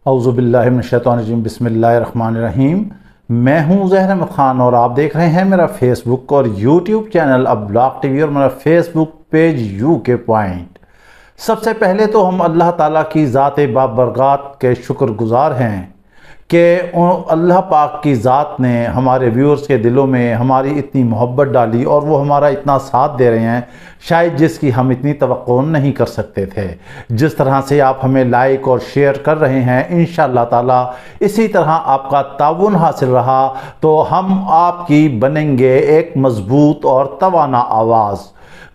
اعوذ باللہ من الشیطان الرجیم، بسم اللہ الرحمن الرحیم۔ میں ہوں زہر احمد خان اور آپ دیکھ رہے ہیں میرا فیس بک اور یوٹیوب چینل ابلاغ ٹی وی اور میرا فیس بک پیج UK پوائنٹ۔ سب سے پہلے تو ہم اللہ تعالیٰ کی ذات بابرکات کے شکر گزار ہیں کہ اللہ پاک کی ذات نے ہمارے ویورز کے دلوں میں ہماری اتنی محبت ڈالی اور وہ ہمارا اتنا ساتھ دے رہے ہیں، شاید جس کی ہم اتنی توقع نہیں کر سکتے تھے۔ جس طرح سے آپ ہمیں لائک اور شیئر کر رہے ہیں، انشاءاللہ تعالی اسی طرح آپ کا تعاون حاصل رہا تو ہم آپ کی بنیں گے ایک مضبوط اور توانا آواز۔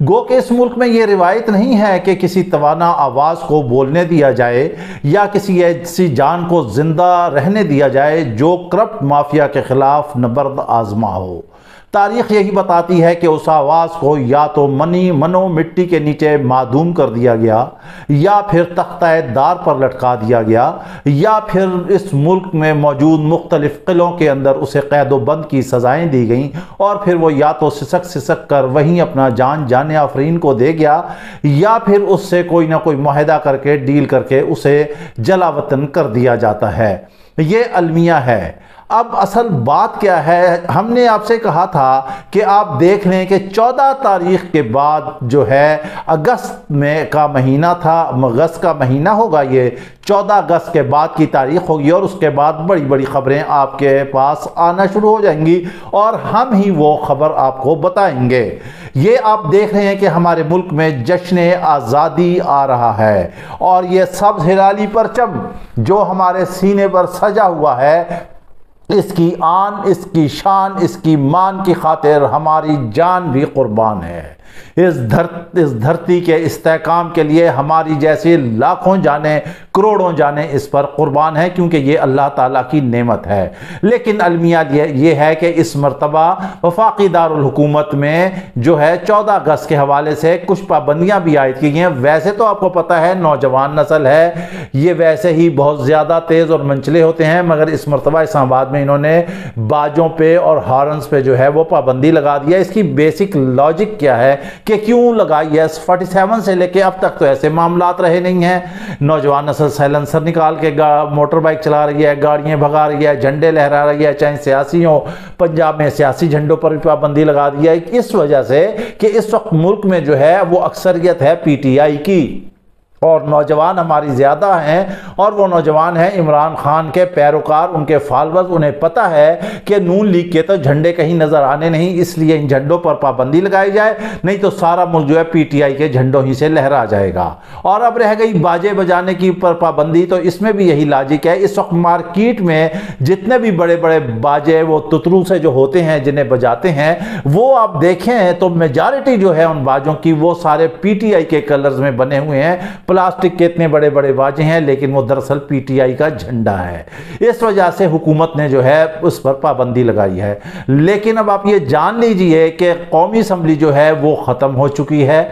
گو کہ اس ملک میں یہ روایت نہیں ہے کہ کسی توانا آواز کو بولنے دیا جائے یا کسی ایسی جان کو زندہ رہنے دیا جائے جو کرپٹ مافیا کے خلاف نبرد آزما ہو۔ تاریخ یہی بتاتی ہے کہ اس آواز کو یا تو منو مٹی کے نیچے معدوم کر دیا گیا، یا پھر تختہ دار پر لٹکا دیا گیا، یا پھر اس ملک میں موجود مختلف قلعوں کے اندر اسے قید و بند کی سزائیں دی گئیں، اور پھر وہ یا تو سسک کر وہیں اپنا جان آفرین کو دے گیا، یا پھر اس سے کوئی نہ کوئی معاہدہ کر کے ڈیل کر کے اسے جلا وطن کر دیا جاتا ہے۔ یہ المیہ ہے۔ اب اصل بات کیا ہے؟ ہم نے آپ سے کہا تھا کہ آپ دیکھ لیں کہ 14 تاریخ کے بعد جو ہے اگست میں کا مہینہ تھا، اگست کا مہینہ ہوگا، یہ 14 اگست کے بعد کی تاریخ ہوگی اور اس کے بعد بڑی بڑی خبریں آپ کے پاس آنا شروع ہو جائیں گی اور ہم ہی وہ خبر آپ کو بتائیں گے۔ یہ آپ دیکھ رہے ہیں کہ ہمارے ملک میں جشن آزادی آ رہا ہے، اور یہ سبز ہلالی پرچم جو ہمارے سینے پر سجا ہوا ہے، اس کی آن، اس کی شان، اس کی مان کی خاطر ہماری جان بھی قربان ہے۔ اس دھرتی کے استحکام کے لیے ہماری جیسی لاکھوں جانیں، کروڑوں جانیں اس پر قربان ہیں، کیونکہ یہ اللہ تعالیٰ کی نعمت ہے۔ لیکن المیہ یہ ہے کہ اس مرتبہ وفاقی دارالحکومت میں جو ہے 14 اگست کے حوالے سے کچھ پابندیاں بھی عائد کی گئی ہیں۔ ویسے تو آپ کو پتہ ہے نوجوان نسل ہے، یہ ویسے ہی بہت زیادہ تیز اور منچلے ہوتے ہیں، مگر اس مرتبہ اسلام آباد میں انہوں نے باجوں پہ اور ہارنز پہ جو ہے وہ پابندی لگا دیا۔ اس کی بیسک لاجک کیا ہے کہ کیوں لگائی ہے؟ 47 سے لے کے اب تک تو ایسے معاملات رہے نہیں ہیں۔ نوجوان نسل سائلنسر نکال کے موٹر بائک چلا رہی ہے، گاڑیاں بھگا رہی ہے، جھنڈے لہرا رہی ہے، چاہے سیاسی ہوں۔ پنجاب میں سیاسی جھنڈوں پر بھی پابندی لگا دی ہے، اس وجہ سے کہ اس وقت ملک میں جو ہے وہ اکثریت ہے PTI کی، اور نوجوان ہماری زیادہ ہیں، اور وہ نوجوان ہیں عمران خان کے پیروکار، ان کے فالورز۔ انہیں پتہ ہے کہ نون لیگ کے تو جھنڈے کہیں نظر آنے نہیں، اس لیے ان جھنڈوں پر پابندی لگائی جائے، نہیں تو سارا ملک جو ہے PTI کے جھنڈوں ہی سے لہرا جائے گا۔ اور اب رہ گئی باجے بجانے کی پر پابندی، تو اس میں بھی یہی لاجک ہے۔ اس وقت مارکیٹ میں جتنے بھی بڑے بڑے باجے وہ تترو سے جو ہوتے ہیں جنہیں بجاتے ہیں، وہ آپ دیکھیں تو میجارٹی جو ہے ان باجوں کی وہ سارے PTI کے کلرز میں بنے ہوئے ہیں۔ پلاسٹک کے اتنے بڑے بڑے باجے ہیں، لیکن وہ دراصل PTI کا جھنڈا ہے۔ اس وجہ سے حکومت نے جو ہے اس پر پابندی لگائی ہے۔ لیکن اب آپ یہ جان لیجئے کہ قومی اسمبلی جو ہے وہ ختم ہو چکی ہے،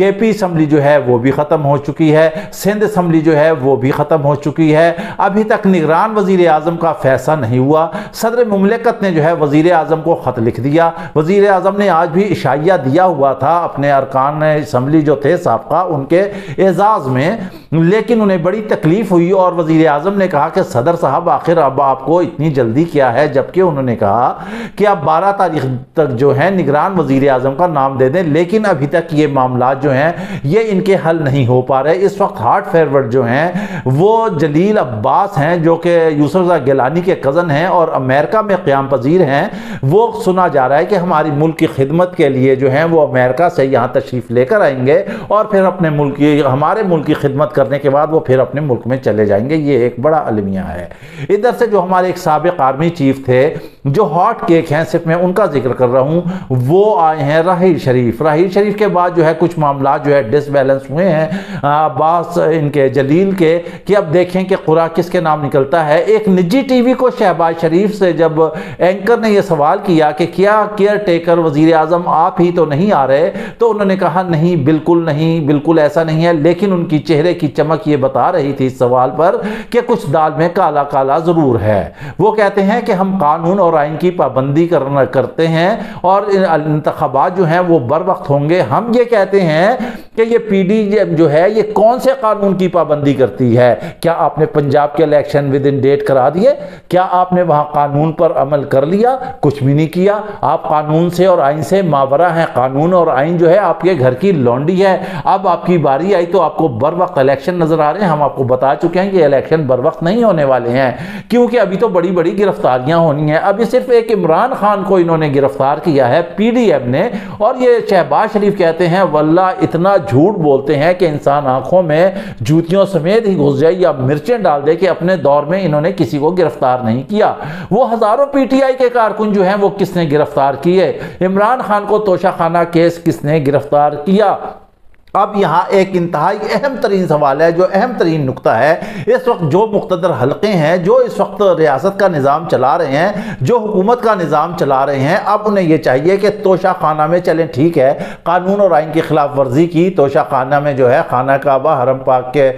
KP اسمبلی جو ہے وہ بھی ختم ہو چکی ہے، سندھ اسمبلی جو ہے وہ بھی ختم ہو چکی ہے۔ ابھی تک نگران وزیر اعظم کا فیصلہ نہیں ہوا۔ صدر مملکت نے جو ہے وزیر اعظم کو خط لکھ دیا۔ وزیر اعظم نے آج بھی اشاعیہ دیا ہوا تھا اپنے ارکان اسمبلی جو تھے سابقہ، ان کے اعزاز میں، لیکن انہیں بڑی تکلیف ہوئی اور وزیر اعظم نے کہا کہ صدر صاحب آخر اب آپ کو اتنی جلدی کیا ہے؟ جبکہ انہوں نے کہا کہ اب 12 تاریخ تک جو ہے نگران وزیر اعظم کا نام دے دیں، لیکن ابھی تک یہ معاملات جو ہیں یہ ان کے حل نہیں ہو پا رہے۔ اس وقت ہارٹ فیورڈ جو ہیں وہ جلیل عباس ہیں، جو کہ یوسف رضا گیلانی کے کزن ہیں اور امریکہ میں قیام پذیر ہیں۔ وہ سنا جا رہا ہے کہ ہماری ملک کی خدمت کے لیے جو ہیں وہ امریکہ سے یہاں تشریف لے کر آئیں گے، اور پھر اپنے ملک کی، ہمارے ملک کی خدمت کرنے کے بعد وہ پھر اپنے ملک میں چلے جائیں گے۔ یہ ایک بڑا المیہ ہے۔ ادھر سے جو ہمارے ایک سابق آرمی چیف تھے جو ہاٹ کیک ہیں، صرف میں ان کا ذکر کر رہا ہوں، وہ آئے ہیں راحیل شریف۔ راحیل شریف کے بعد جو ہے کچھ معاملات جو ہے ڈس بیلنس ہوئے ہیں عباس ان کے جلیل کے، کہ اب دیکھیں کہ قرآن کس کے نام نکلتا ہے۔ ایک نجی ٹی وی کو شہباز شریف سے جب اینکر نے یہ سوال کیا کہ کیا کیئر ٹیکر وزیر اعظم آپ ہی تو نہیں آ رہے، تو انہوں نے کہا نہیں، بالکل نہیں، بالکل ایسا نہیں ہے، لیکن ان ان کی چہرے کی چمک یہ بتا رہی تھی اس سوال پر کہ کچھ دال میں کالا کالا ضرور ہے۔ وہ کہتے ہیں کہ ہم قانون اور آئین کی پابندی کرتے ہیں اور انتخابات جو ہیں وہ بر وقت ہوں گے۔ ہم یہ کہتے ہیں کہ یہ پی ڈی ایم جو ہے یہ کون سے قانون کی پابندی کرتی ہے؟ کیا آپ نے پنجاب کے الیکشن ود ان ڈیٹ کرا دیے؟ کیا آپ نے وہاں قانون پر عمل کر لیا؟ کچھ بھی نہیں کیا۔ آپ قانون سے اور آئین سے ماورا ہیں۔ قانون اور آئین جو ہے آپ کے گھر کی لونڈی ہے۔ اب آپ کی باری آئی تو آپ کو بر وقت الیکشن نظر آ رہے ہیں۔ ہم آپ کو بتا چکے ہیں کہ الیکشن بر وقت نہیں ہونے والے ہیں، کیونکہ ابھی تو بڑی بڑی گرفتاریاں ہونی ہیں۔ ابھی صرف ایک عمران خان کو انہوں نے گرفتار کیا ہے پی ڈی ایم نے، اور یہ شہباز شریف کہتے ہیں واللہ اتنا جھوٹ بولتے ہیں کہ انسان آنکھوں میں جوتیوں سمیت ہی گھس جائے یا مرچیں ڈال دے کہ اپنے دور میں انہوں نے کسی کو گرفتار نہیں کیا۔ وہ ہزاروں پی ٹی آئی کے کارکن جو ہیں وہ کس نے گرفتار کیے؟ عمران خان کو توشہ خانہ کیس کس نے گرفتار کیا؟ اب یہاں ایک انتہائی اہم ترین سوال ہے، جو اہم ترین نقطہ ہے۔ اس وقت جو مقتدر حلقے ہیں، جو اس وقت ریاست کا نظام چلا رہے ہیں، جو حکومت کا نظام چلا رہے ہیں، اب انہیں یہ چاہیے کہ توشہ خانہ میں چلیں، ٹھیک ہے قانون اور آئین کی خلاف ورزی کی، توشہ خانہ میں جو ہے خانہ کعبہ حرم پاک کے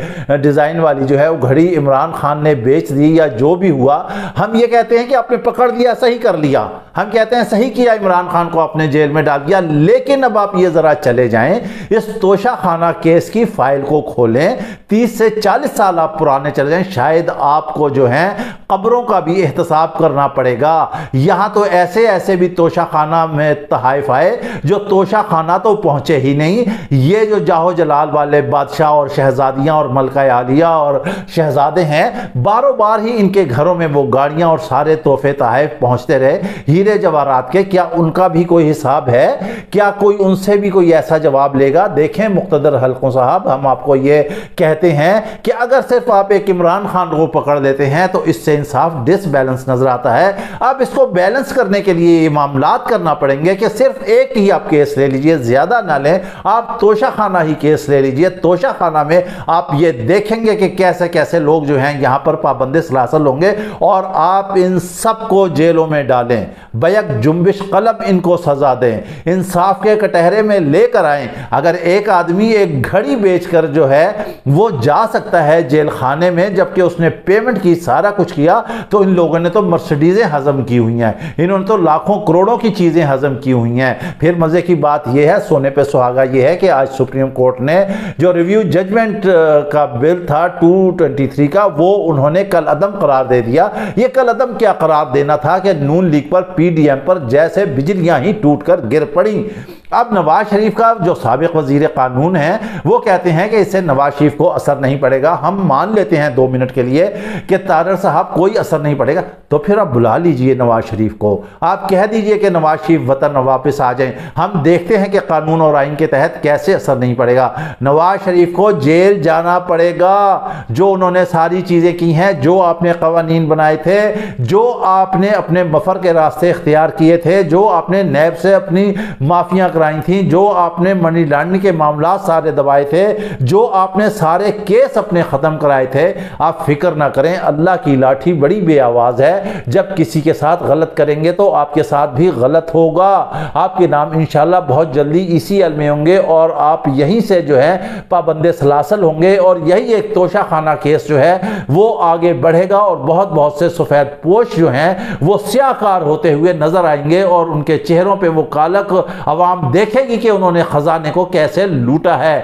ڈیزائن والی جو ہے وہ گھڑی عمران خان نے بیچ دی یا جو بھی ہوا، ہم یہ کہتے ہیں کہ آپ نے پکڑ لیا، صحیح کر لیا، ہم کہتے ہیں صحیح کیا، عمران خان کو اپنے جیل میں ڈال دیا، لیکن اب آپ یہ ذرا چلے جائیں اس توشہ خانہ کیس کی فائل کو کھولیں، 30 سے 40 سال آپ پرانے چلے جائیں، شاید آپ کو جو ہیں قبروں کا بھی احتساب کرنا پڑے گا۔ یہاں تو ایسے بھی توشہ خانہ میں تحائف آئے جو توشہ خانہ تو پہنچے ہی نہیں۔ یہ جو جاہو جلال والے بادشاہ اور شہزادیاں اور ملکہ عالیہ اور شہزادے ہیں، باروں بار ہی ان کے گھروں میں وہ گاڑیاں اور سارے تحفے تحائف پہنچتے رہے ہیرے جواہرات کے، کیا ان کا بھی کوئی حساب ہے؟ کیا کوئی ان سے بھی کوئی ایسا جواب لے گا؟ دیکھیں مقتدر حلقوں صاحب، ہم آپ کو یہ کہتے ہیں کہ اگر صرف آپ ایک عمران خان کو پکڑ لیتے ہیں تو اس سے انصاف ڈس بیلنس نظر آتا ہے۔ اب اس کو بیلنس کرنے کے لیے یہ معاملات کرنا پڑیں گے کہ صرف ایک ہی آپ کیس لے لیجئے، زیادہ نہ لیں، آپ توشہ خانہ ہی کیس لے لیجئے۔ توشہ خانہ میں آپ یہ دیکھیں گے کہ کیسے کیسے لوگ جو ہیں یہاں پر پابند سلاسل ہوں گے، اور آپ ان سب کو جیلوں میں ڈالیں، بیک جنبش قلب ان کو سزا دیں، انصاف کے کٹہرے میں لے کر آئیں۔ اگر ایک آدمی ایک گھڑی بیچ کر جو ہے وہ جا سکتا ہے جیل خانے میں جبکہ اس نے پیمنٹ کی، سارا کچھ کیا، تو ان لوگوں نے تو مرسڈیزیں ہضم کی ہوئی ہیں، انہوں نے تو لاکھوں کروڑوں کی چیزیں ہضم کی ہوئی ہیں۔ پھر مزے کی بات یہ ہے، سونے پہ سہاگا یہ ہے کہ آج سپریم کورٹ نے جو ریویو ججمنٹ کا بل تھا 223 کا، وہ انہوں نے کل عدم قرار دے دیا۔ یہ کل عدم کیا قرار دینا تھا کہ نون لیگ پر پی ڈی ایم پر جیسے بجلیاں ہی ٹوٹ کر گر پڑیں۔ اب نواز شریف کا جو سابق وزیر قانون ہے وہ کہتے ہیں کہ اس سے نواز شریف کو اثر نہیں پڑے گا۔ ہم مان لیتے ہیں 2 منٹ کے لیے کہ طاہر صاحب کوئی اثر نہیں پڑے گا، تو پھر آپ بلا لیجئے نواز شریف کو، آپ کہہ دیجئے کہ نواز شریف وطن واپس آ جائیں، ہم دیکھتے ہیں کہ قانون اور آئین کے تحت کیسے اثر نہیں پڑے گا۔ نواز شریف کو جیل جانا پڑے گا، جو انہوں نے ساری چیزیں کی ہیں، جو آپ نے قوانین بنائے تھے، جو آپ نے اپنے مفر کے راستے اختیار کیے تھے، جو آپ نے نیب سے اپنی معافیاں کرائی تھیں، جو آپ نے منی لانڈرنگ کے معاملات سارے دبائے تھے، جو آپ نے سارے کیس اپنے ختم کرائے تھے، آپ فکر نہ کریں، اللہ کی لاٹھی بڑی بے آواز ہے، جب کسی کے ساتھ غلط کریں گے تو آپ کے ساتھ بھی غلط ہوگا۔ آپ کے نام انشاءاللہ بہت جلدی اسی عل میں ہوں گے اور آپ یہیں سے جو ہے پابند سلاسل ہوں گے، اور یہی ایک توشہ خانہ کیس جو ہے وہ آگے بڑھے گا، اور بہت سے سفید پوش جو ہیں وہ سیاہ کار ہوتے ہوئے نظر آئیں گے، اور ان کے چہروں پہ وہ کالک عوام دیکھے گی کہ انہوں نے خزانے کو کیسے لوٹا ہے۔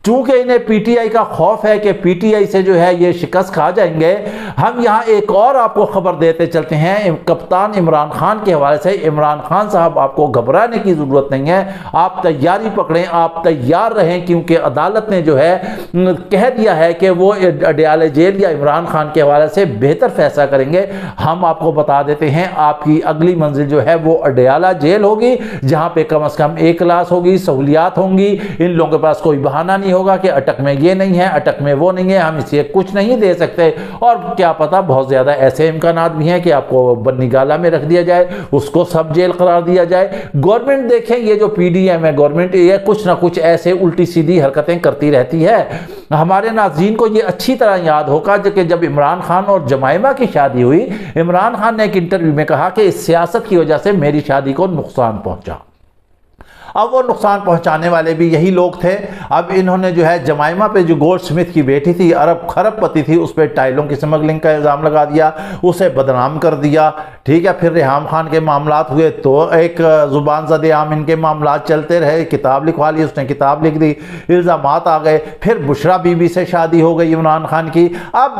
چونکہ انہیں پی ٹی آئی کا خوف ہے کہ پی ٹی آئی سے جو ہے یہ شکست کھا جائیں گے، ہم یہاں ایک اور آپ کو خبر دیتے چلتے ہیں کپتان عمران خان کے حوالے سے۔ عمران خان صاحب آپ کو گھبرانے کی ضرورت نہیں ہے، آپ تیاری پکڑیں، آپ تیار رہیں، کیونکہ عدالت نے جو ہے کہہ دیا ہے کہ وہ اڈیالہ جیل یا عمران خان کے حوالے سے بہتر فیصلہ کریں گے۔ ہم آپ کو بتا دیتے ہیں آپ کی اگلی منزل جو ہے وہ اڈیالہ جیل ہوگی، جہاں پہ کم از کم ایک کلاس ہوگی، سہولیات ہوں گی، ان لوگوں کے پاس کوئی بہانہ نہیں ہوگا کہ اٹک میں یہ نہیں ہے، اٹک میں وہ نہیں ہے، ہم اسے کچھ نہیں دے سکتے، اور کیا پتا بہت زیادہ ایسے امکانات بھی ہیں کہ آپ کو بنی گالہ میں رکھ دیا جائے، اس کو سب جیل قرار دیا جائے۔ گورنمنٹ دیکھیں، یہ جو پی ڈی ایم ہے گورنمنٹ، یہ کچھ نہ کچھ ایسے الٹی سیدھی حرکتیں کرتی رہتی ہے۔ ہمارے ناظرین کو یہ اچھی طرح یاد ہوگا کہ جب عمران خان اور جمائمہ کی شادی ہوئی، عمران خان نے ایک انٹرویو میں کہا کہ اس سیاست کی وجہ سے میری شادی کو نقصان پہنچا۔ اب وہ نقصان پہنچانے والے بھی یہی لوگ تھے۔ اب انہوں نے جو ہے جمائمہ پہ جو گولڈ سمتھ کی بیٹی تھی، ارب خرب پتی تھی، اس پہ ٹائلوں کی سمگلنگ کا الزام لگا دیا، اسے بدنام کر دیا، ٹھیک ہے۔ پھر ریحام خان کے معاملات ہوئے تو ایک زبان زد عام ان کے معاملات چلتے رہے، کتاب لکھوا لی، اس نے کتاب لکھ دی، الزامات آ گئے۔ پھر بشرا بی بی سے شادی ہو گئی عمران خان کی۔ اب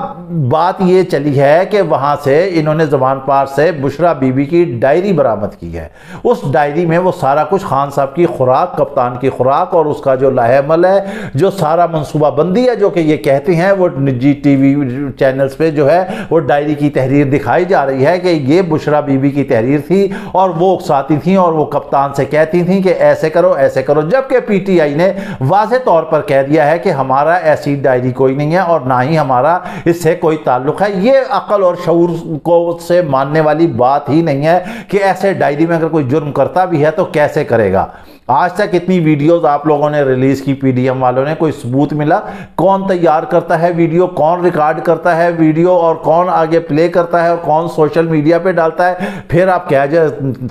بات یہ چلی ہے کہ وہاں سے انہوں نے زبان پار سے بشرا بی بی کی ڈائری برآمد کی ہے۔ اس ڈائری میں وہ سارا کچھ خان صاحب کی خوراک، کپتان کی خوراک اور اس کا جو لاہے عمل ہے، جو سارا منصوبہ بندی ہے جو کہ یہ کہتے ہیں، وہ نجی ٹی وی چینلز پہ جو ہے وہ ڈائری کی تحریر دکھائی جا رہی ہے کہ یہ بشرا بی بی کی تحریر تھی اور وہ اکساتی تھیں اور وہ کپتان سے کہتی تھیں کہ ایسے کرو ایسے کرو، جبکہ پی ٹی آئی نے واضح طور پر کہہ دیا ہے کہ ہمارا ایسی ڈائری کوئی نہیں ہے اور نہ ہی ہمارا اس سے کوئی تعلق ہے۔ یہ عقل اور شعور کو سے ماننے والی بات ہی نہیں ہے کہ ایسے ڈائری میں اگر کوئی جرم کرتا بھی ہے تو کیسے کرے گا۔ آج تک اتنی ویڈیوز آپ لوگوں نے ریلیز کی، پی ڈی ایم والوں نے، کوئی ثبوت ملا؟ کون تیار کرتا ہے ویڈیو، کون ریکارڈ کرتا ہے ویڈیو اور کون آگے پلے کرتا ہے اور کون سوشل میڈیا پہ ڈالتا ہے؟ پھر آپ کیا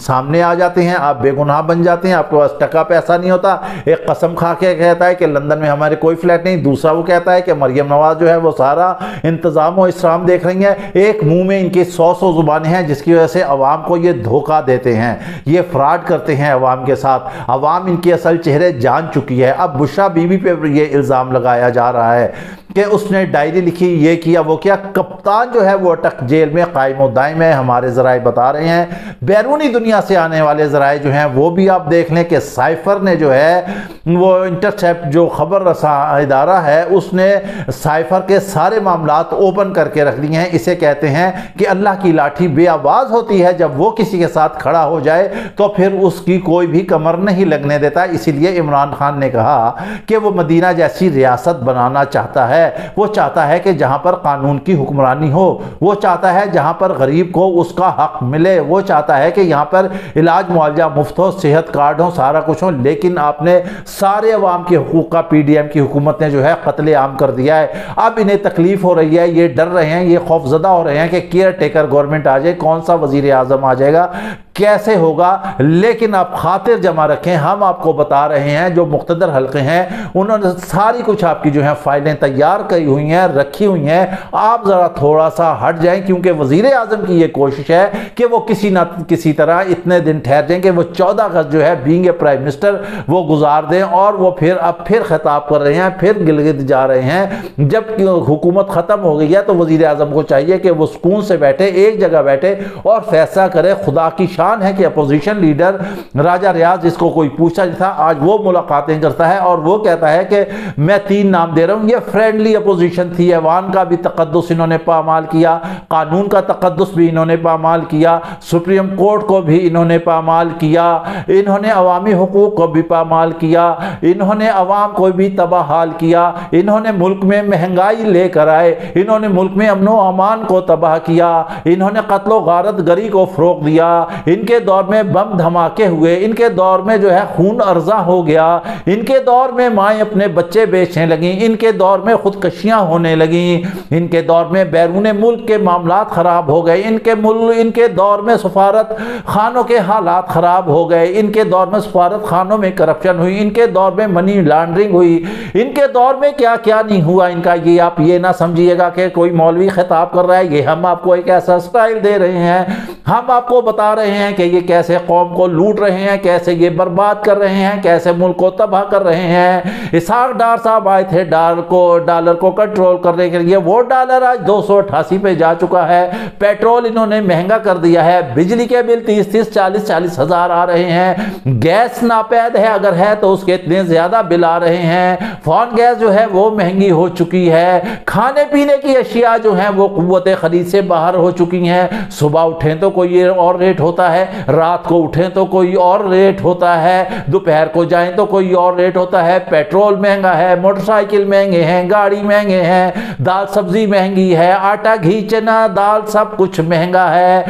سامنے آ جاتے ہیں، آپ بے گناہ بن جاتے ہیں، آپ کے پاس ٹکا پیسہ نہیں ہوتا۔ ایک قسم کھا کے کہتا ہے کہ لندن میں ہمارے کوئی فلیٹ نہیں، دوسرا وہ کہتا ہے کہ مریم نواز جو ہے وہ سارا انتظام و اسرام دیکھ رہی ہیں۔ ایک منہ میں ان کی 100 زبانیں ہیں جس کی وجہ سے عوام کو یہ دھوکہ دیتے ہیں، یہ فراڈ کرتے ہیں عوام کے ساتھ۔ عوام ان کے اصل چہرے جان چکی ہے۔ اب بشرا بی بی پہ یہ الزام لگایا جا رہا ہے کہ اس نے ڈائری لکھی، یہ کیا وہ کیا۔ کپتان جو ہے وہ اٹک جیل میں قائم و دائم ہے، ہمارے ذرائع بتا رہے ہیں۔ بیرونی دنیا سے آنے والے ذرائع جو ہیں وہ بھی آپ دیکھ لیں کہ سائفر نے جو ہے وہ انٹرسیپٹ جو خبر رساں ادارہ ہے، اس نے سائفر کے سارے معاملات اوپن کر کے رکھ لیے ہیں۔ اسے کہتے ہیں کہ اللہ کی لاٹھی بے آواز ہوتی ہے، جب وہ کسی کے ساتھ کھڑا ہو جائے تو پھر اس کی کوئی بھی کمر نہیں لگنے دیتا۔ اسی لیے عمران خان نے کہا کہ وہ مدینہ جیسی ریاست بنانا چاہتا ہے۔ وہ چاہتا ہے کہ جہاں پر قانون کی حکمرانی ہو، وہ چاہتا ہے جہاں پر غریب کو اس کا حق ملے، وہ چاہتا ہے کہ یہاں پر علاج معالجہ مفت ہو، صحت کارڈ ہو، سارا کچھ ہو۔ لیکن آپ نے سارے عوام کے حقوق کا پی ڈی ایم کی حکومت نے جو ہے قتل عام کر دیا ہے۔ اب انہیں تکلیف ہو رہی ہے، یہ ڈر رہے ہیں، یہ خوف زدہ ہو رہے ہیں کہ کیئر ٹیکر گورنمنٹ آ جائے، کون سا وزیر اعظم آ جائے گا، کیسے ہوگا۔ لیکن آپ خاطر جمع رکھیں، ہم آپ کو بتا رہے ہیں جو مقتدر حلقے ہیں انہوں نے ساری کچھ آپ کی جو ہیں فائلیں تیار کی ہوئی ہیں، رکھی ہوئی ہیں۔ آپ ذرا تھوڑا سا ہٹ جائیں، کیونکہ وزیر اعظم کی یہ کوشش ہے کہ وہ کسی نہ کسی طرح اتنے دن ٹھہر جائیں کہ وہ 14 اگست جو ہے بینگ اے پرائم منسٹر وہ گزار دیں، اور وہ اب پھر خطاب کر رہے ہیں، پھر گلگت جا رہے ہیں۔ جب حکومت ختم ہو گئی ہے تو وزیر اعظم کو چاہیے کہ وہ سکون سے بیٹھے، ایک جگہ بیٹھے اور فیصلہ کرے۔ خدا کی شان ہے کہ اپوزیشن لیڈر راجہ ریاض، جس کو کوئی پوچھا تھا، آج وہ ملاقاتیں کرتا ہے اور وہ کہتا ہے کہ میں 3 نام دے رہا ہوں۔ یہ فرینڈلی اپوزیشن تھی، ایوان کا بھی تقدس انہوں نے پامال کیا، قانون کا تقدس بھی انہوں نے پامال کیا، سپریم کورٹ کو بھی انہوں نے پامال کیا، انہوں نے عوامی حقوق کو بھی پامال کیا، انہوں نے عوام کو بھی تباہ حال کیا، انہوں نے ملک میں مہنگائی لے کر آئے، انہوں نے ملک میں امن و امان کو تباہ کیا، انہوں نے قتل و غارت گری کو فروغ دیا، ان کے دور میں بم دھماکے ہوئے، ان کے دور میں جو ہے خون ارزاں ہو گیا، ان کے دور میں مائیں اپنے بچے بیچنے لگیں، ان کے دور میں خودکشیاں ہونے لگیں، ان کے دور میں بیرون ملک کے معاملات خراب ہو گئے، ان کے دور میں سفارت خانوں کے حالات خراب ہو گئے، ان کے دور میں سفارت خانوں میں کرپشن ہوئی، ان کے دور میں منی لانڈرنگ ہوئی، ان کے دور میں کیا کیا نہیں ہوا ان کا۔ یہ آپ یہ نہ سمجھیے گا کہ کوئی مولوی خطاب کر رہا ہے، یہ ہم آپ کو ایک ایسا سٹائل دے رہے ہیں، ہم آپ کو بتا رہے ہیں کہ یہ کیسے قوم کو لوٹ رہے ہیں، کیسے یہ برباد کر رہے ہیں، کیسے ملک کو تباہ کر رہے ہیں۔ اسحاق ڈار صاحب آئے تھے ڈالر کو کنٹرول کرنے کے لیے، وہ ڈالر آج 288 پہ جا چکا ہے، پیٹرول انہوں نے مہنگا کر دیا ہے، بجلی کے بل 30 40 ہزار آ رہے ہیں، گیس ناپید ہے اگر ہے تو اس کے اتنے زیادہ بل آ رہے ہیں، فون گیس جو ہے وہ مہنگی ہو چکی ہے، کھانے پینے کی اشیاء جو ہیں وہ قوت خرید سے باہر ہو چکی ہیں۔ صبح اٹھیں تو کوئی اور ریٹ ہوتا ہے، رات کو اٹھیں تو کوئی اور ریٹ ہوتا ہے، دوپہر کو جائیں تو کوئی اور ریٹ ہوتا ہے، پیٹرول مہنگا ہے، موٹر سائیکل مہنگے ہیں، گاڑی مہنگے ہیں، دال سبزی مہنگی ہے، آٹا گھی چنا دال سب کچھ مہنگا ہے۔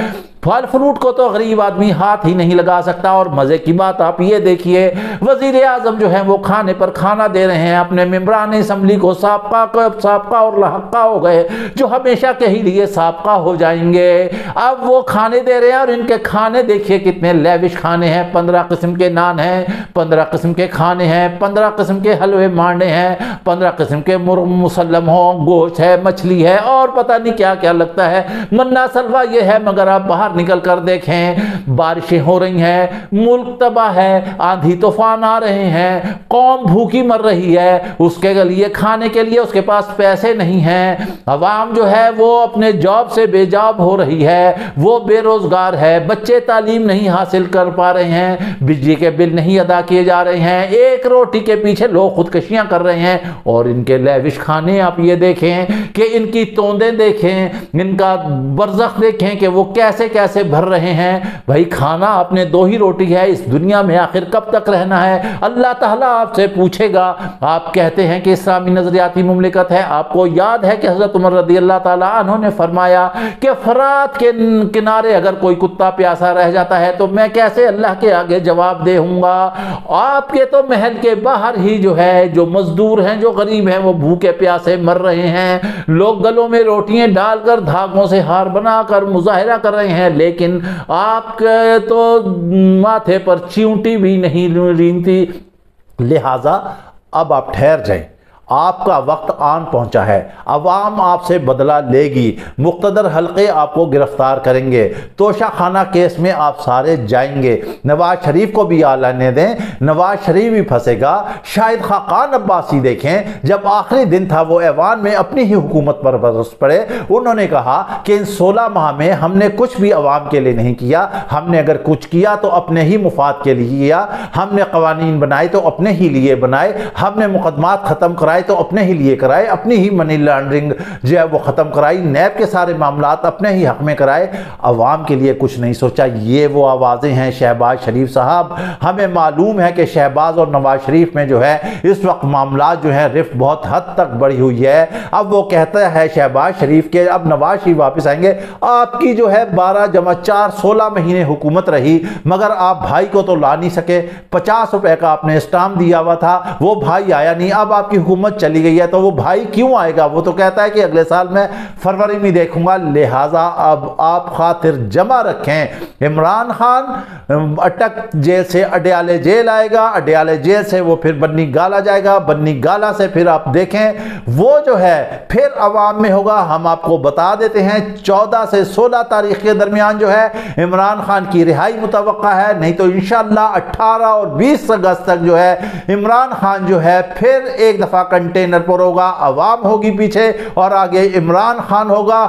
پھل فروٹ کو تو غریب آدمی ہاتھ ہی نہیں لگا سکتا۔ اور مزے کی بات آپ یہ دیکھیے، وزیر اعظم جو ہیں وہ کھانے پر کھانا دے رہے ہیں اپنے ممبران اسمبلی کو، سابقہ اور لاحقہ ہو گئے جو ہمیشہ کے ہی لیے سابقہ ہو جائیں گے۔ اب وہ کھانے دے رہے ہیں اور ان کے کھانے دیکھیے کتنے لیوش کھانے ہیں، 15 قسم کے نان ہیں، 15 قسم کے کھانے ہیں، 15 قسم کے حلوے مانڈے ہیں، 15 قسم کے مرغ مسلم ہوں، گوشت ہے، مچھلی ہے اور پتہ نہیں کیا کیا لگتا ہے۔ منا سلوا یہ ہے، مگر آپ باہر نکل کر دیکھیں بارشیں ہو رہی ہیں، ملک تباہ ہے، آندھی طوفان آ رہے ہیں، قوم بھوکی مر رہی ہے، اس کے لیے کھانے کے لیے اس کے پاس پیسے نہیں ہیں، عوام جو ہے وہ اپنے جاب سے بے جاب ہو رہی ہے، وہ بے روزگار ہے، بچے تعلیم نہیں حاصل کر پا رہے ہیں، بجلی کے بل نہیں ادا کیے جا رہے ہیں، ایک روٹی کے پیچھے لوگ خودکشیاں کر رہے ہیں، اور ان کے لیوش کھانے آپ یہ دیکھیں کہ ان کی توندیں دیکھیں، ان کا برزخ دیکھیں کہ وہ کیسے کیسے بھر رہے ہیں۔ بھائی کھانا اپنے 2 ہی روٹی ہے، اس دنیا میں آخر کب تک رہنا ہے؟ اللہ تعالیٰ آپ سے پوچھے گا۔ آپ کہتے ہیں کہ اسلامی نظریاتی مملکت ہے، آپ کو یاد ہے کہ حضرت عمر رضی اللہ تعالیٰ عنہ نے فرمایا کہ فرات کے کنارے اگر کوئی کتا پیاسا رہ جاتا ہے تو میں کیسے اللہ کے آگے جواب دے ہوں گا؟ آپ کے تو محل کے باہر ہی جو ہے جو مزدور ہیں، جو غریب ہیں، وہ بھوکے پیاسے مر رہے ہیں، لوگ گلوں میں روٹیاں ڈال کر دھاگوں سے ہار بنا کر مظاہرہ کر رہے ہیں، لیکن آپ کے تو ماتھے پر چیونٹی بھی نہیں رینگتی۔ لہٰذا اب آپ ٹھہر جائیں، آپ کا وقت آن پہنچا ہے، عوام آپ سے بدلہ لے گی، مقتدر حلقے آپ کو گرفتار کریں گے، توشہ خانہ کیس میں آپ سارے جائیں گے۔ نواز شریف کو بھی آنے دیں، نواز شریف بھی پھنسے گا۔ شاہد خاقان عباسی دیکھیں، جب آخری دن تھا وہ ایوان میں اپنی ہی حکومت پر برس پڑے، انہوں نے کہا کہ ان 16 ماہ میں ہم نے کچھ بھی عوام کے لیے نہیں کیا، ہم نے اگر کچھ کیا تو اپنے ہی مفاد کے لیے کیا، ہم نے قوانین بنائے تو اپنے ہی لیے بنائے، ہم نے مقدمات ختم کرائے تو اپنے ہی لیے کرائے، اپنی ہی منی لانڈرنگ جو ہے وہ ختم کرائی، نیب کے سارے معاملات اپنے ہی حق میں کرائے، عوام کے لیے کچھ نہیں سوچا۔ یہ وہ آوازیں ہیں شہباز شریف صاحب۔ ہمیں معلوم ہے کہ شہباز اور نواز شریف میں جو ہے اس وقت معاملات جو ہے رفت بہت حد تک بڑھی ہوئی ہے۔ اب وہ کہتا ہے شہباز شریف کے اب نواز شریف واپس آئیں گے، آپ کی جو ہے 12 + 4 16 مہینے حکومت رہی، مگر آپ بھائی کو تو لا نہیں سکے۔ 50 روپے کا آپ نے اسٹامپ دیا ہوا تھا، وہ بھائی آیا نہیں، اب آپ کی حکومت چلی گئی ہے تو وہ بھائی کیوں آئے گا؟ وہ تو کہتا ہے کہ اگلے سال میں فروری میں دیکھوں گا۔ لہٰذا اب آپ خاطر جمع رکھیں، عمران خان اٹک جیل سے اڈیالے جیل آئے گا، اڈیالے جیل سے وہ پھر بنی گالا جائے گا، بنی گالا سے پھر آپ دیکھیں وہ جو ہے پھر عوام میں ہوگا۔ ہم آپ کو بتا دیتے ہیں 14 سے 16 تاریخ کے درمیان جو ہے عمران خان کی رہائی متوقع ہے، نہیں تو انشاءاللہ 18 اور 20 اگست تک جو ہے عمران خان جو ہے پھر ایک دفعہ کنٹینر پر ہوگا، عوام ہوگی پیچھے اور آگے عمران خان ہوگا،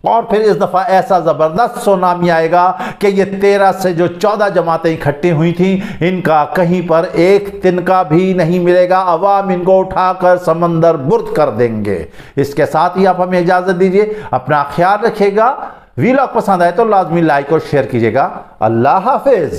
اور پھر اس دفعہ ایسا زبردست سونامی آئے گا کہ یہ 13 سے جو 14 جماعتیں اکٹھی ہوئی تھیں ان کا کہیں پر ایک تنکا بھی نہیں ملے گا، عوام ان کو اٹھا کر سمندر برد کر دیں گے۔ اس کے ساتھ ہی آپ ہمیں اجازت دیجیے، اپنا خیال رکھیے گا، ویلاگ پسند آئے تو لازمی لائک اور شیئر کیجیے گا۔ اللہ حافظ۔